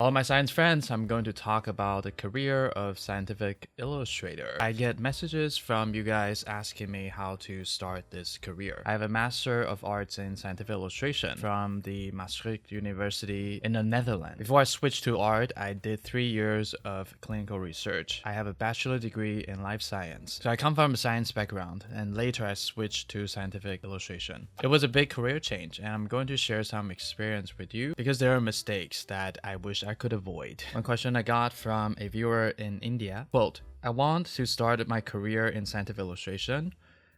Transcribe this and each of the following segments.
All my science friends, I'm going to talk about the career of scientific illustrator. I get messages from you guys asking me how to start this career. I have a Master of Arts in Scientific Illustration from the Maastricht University in the Netherlands. Before I switched to art, I did 3 years of clinical research. I have a bachelor degree in life science. So I come from a science background, and later I switched to scientific illustration. It was a big career change, and I'm going to share some experience with you because there are mistakes that I wish I could avoid. One question I got from a viewer in India, quote, I want to start my career in scientific illustration.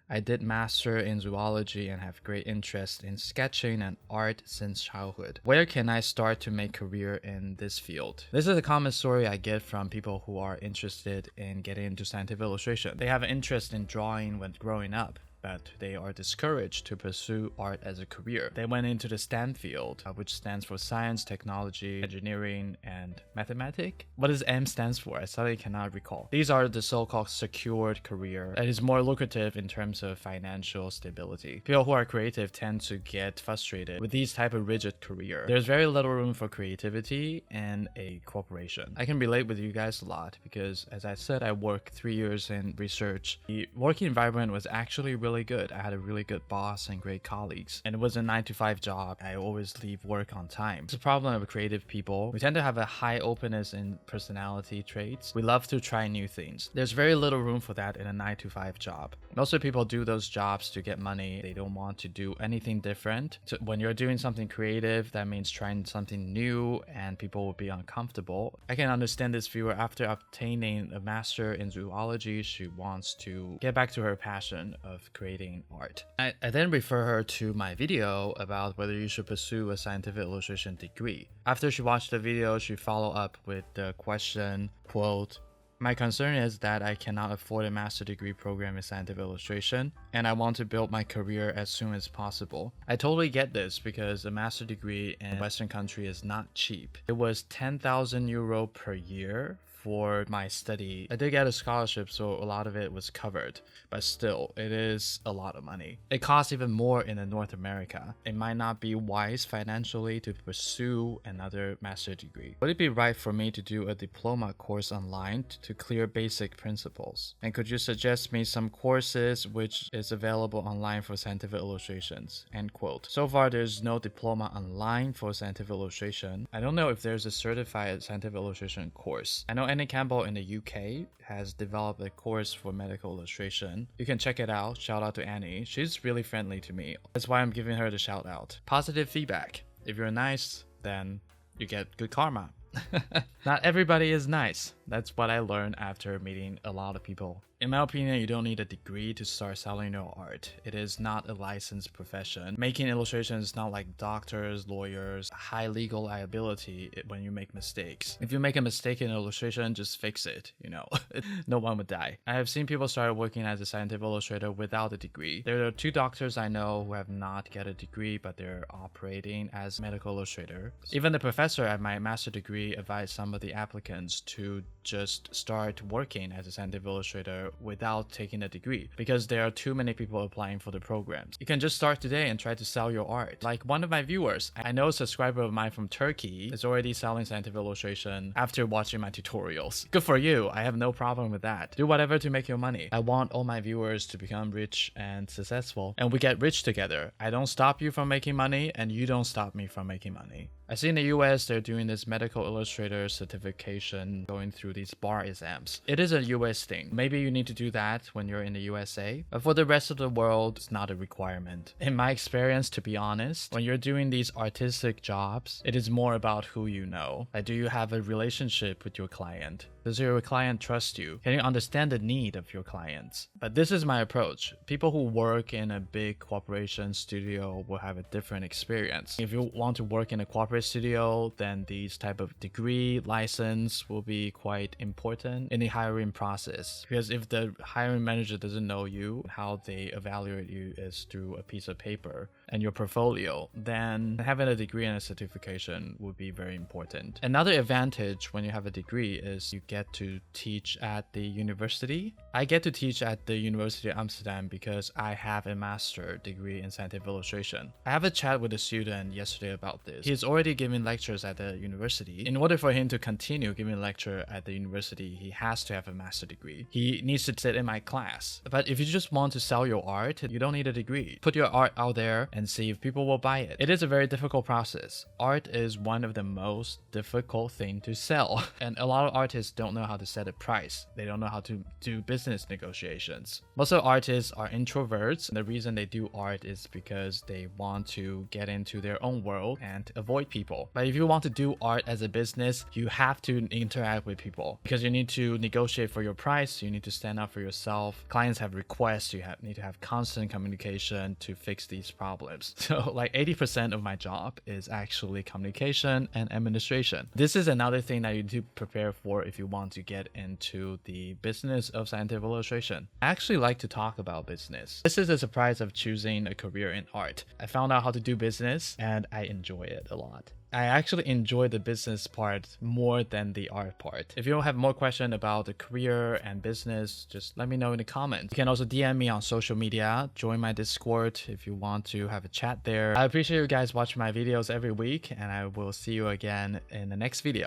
I did master in zoology and have great interest in sketching and art since childhood. Where can I start to make career in this field? This is a common story I get from people who are interested in getting into scientific illustration. They have an interest in drawing when growing up, but they are discouraged to pursue art as a career. They went into the STEM field, which stands for science, technology, engineering, and mathematics. What does M stands for? I suddenly cannot recall. These are the so-called secured career that is more lucrative in terms of financial stability. People who are creative tend to get frustrated with these type of rigid career. There's very little room for creativity in a corporation. I can relate with you guys a lot because, as I said, I worked 3 years in research. The working environment was actually really good. I had a really good boss and great colleagues, and it was a 9-to-5 job. I always leave work on time. It's a problem of creative people. We tend to have a high openness in personality traits. We love to try new things. There's very little room for that in a 9-to-5 job. Most of the people do those jobs to get money. They don't want to do anything different. So when you're doing something creative, that means trying something new, and people will be uncomfortable. I can understand this viewer. After obtaining a master in zoology, she wants to get back to her passion of creating art. I then refer her to my video about whether you should pursue a scientific illustration degree. After she watched the video, she followed up with the question, quote, my concern is that I cannot afford a master degree program in scientific illustration, and I want to build my career as soon as possible. I totally get this because a master degree in a Western country is not cheap. It was 10,000 euro per year for my study. I did get a scholarship, so a lot of it was covered, but still, it is a lot of money. It costs even more in North America. It might not be wise financially to pursue another master degree. Would it be right for me to do a diploma course online to clear basic principles? And could you suggest me some courses which is available online for scientific illustrations? End quote. So far, there's no diploma online for scientific illustration. I don't know if there's a certified scientific illustration course. I know Annie Campbell in the UK has developed a course for medical illustration. You can check it out. Shout out to Annie. She's really friendly to me. That's why I'm giving her the shout out. Positive feedback. If you're nice, then you get good karma. Not everybody is nice. That's what I learned after meeting a lot of people. In my opinion, you don't need a degree to start selling your art. It is not a licensed profession. Making illustrations is not like doctors, lawyers, high legal liability when you make mistakes. If you make a mistake in illustration, just fix it, no one would die. I have seen people start working as a scientific illustrator without a degree. There are 2 doctors I know who have not get a degree, but they're operating as medical illustrator. Even the professor at my master degree advised some of the applicants to just start working as a scientific illustrator without taking a degree because there are too many people applying for the programs. You can just start today and try to sell your art. Like one of my viewers, I know a subscriber of mine from Turkey is already selling scientific illustration after watching my tutorials. Good for you. I have no problem with that. Do whatever to make your money. I want all my viewers to become rich and successful, and we get rich together. I don't stop you from making money, and you don't stop me from making money. I see in the US they're doing this medical illustrator certification, going through these bar exams. It is a US thing. Maybe you need to do that when you're in the USA, but for the rest of the world, it's not a requirement. In my experience, to be honest, when you're doing these artistic jobs, it is more about who you know. Like, do you have a relationship with your client? Does your client trust you? Can you understand the need of your clients? But this is my approach. People who work in a big corporation studio will have a different experience. If you want to work in a corporate studio, then these type of degree license will be quite important in the hiring process. Because if the hiring manager doesn't know you, how they evaluate you is through a piece of paper and your portfolio, then having a degree and a certification would be very important. Another advantage when you have a degree is you get to teach at the university. I get to teach at the University of Amsterdam because I have a master degree in scientific illustration. I have a chat with a student yesterday about this. He's already already giving lectures at the university. In order for him to continue giving lecture at the university, he has to have a master's degree. He needs to sit in my class. But if you just want to sell your art, you don't need a degree. Put your art out there and see if people will buy it. It is a very difficult process. Art is one of the most difficult things to sell. And a lot of artists don't know how to set a price. They don't know how to do business negotiations. Most of artists are introverts. And the reason they do art is because they want to get into their own world and avoid people. But if you want to do art as a business, you have to interact with people because you need to negotiate for your price. You need to stand up for yourself. Clients have requests. You need to have constant communication to fix these problems. So like 80% of my job is actually communication and administration. This is another thing that you need to prepare for if you want to get into the business of scientific illustration. I actually like to talk about business. This is a surprise of choosing a career in art. I found out how to do business and I enjoy it a lot. I actually enjoy the business part more than the art part. If you have more questions about the career and business, just let me know in the comments. You can also DM me on social media, join my Discord if you want to have a chat there. I appreciate you guys watching my videos every week, and I will see you again in the next video.